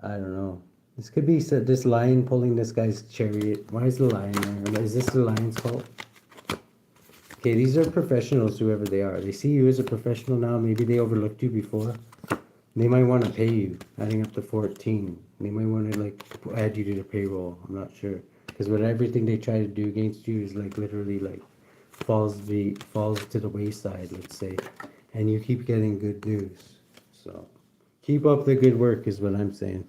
don't know. This could be this lion pulling this guy's chariot. Why is the lion there? Is this the lion's fault? Okay, these are professionals, whoever they are. They see you as a professional now. Maybe they overlooked you before. They might want to pay you, adding up to 14. They might want to like add you to the payroll. I'm not sure. Because everything they try to do against you is like literally like falls to the wayside, let's say, and you keep getting good news. So keep up the good work is what I'm saying.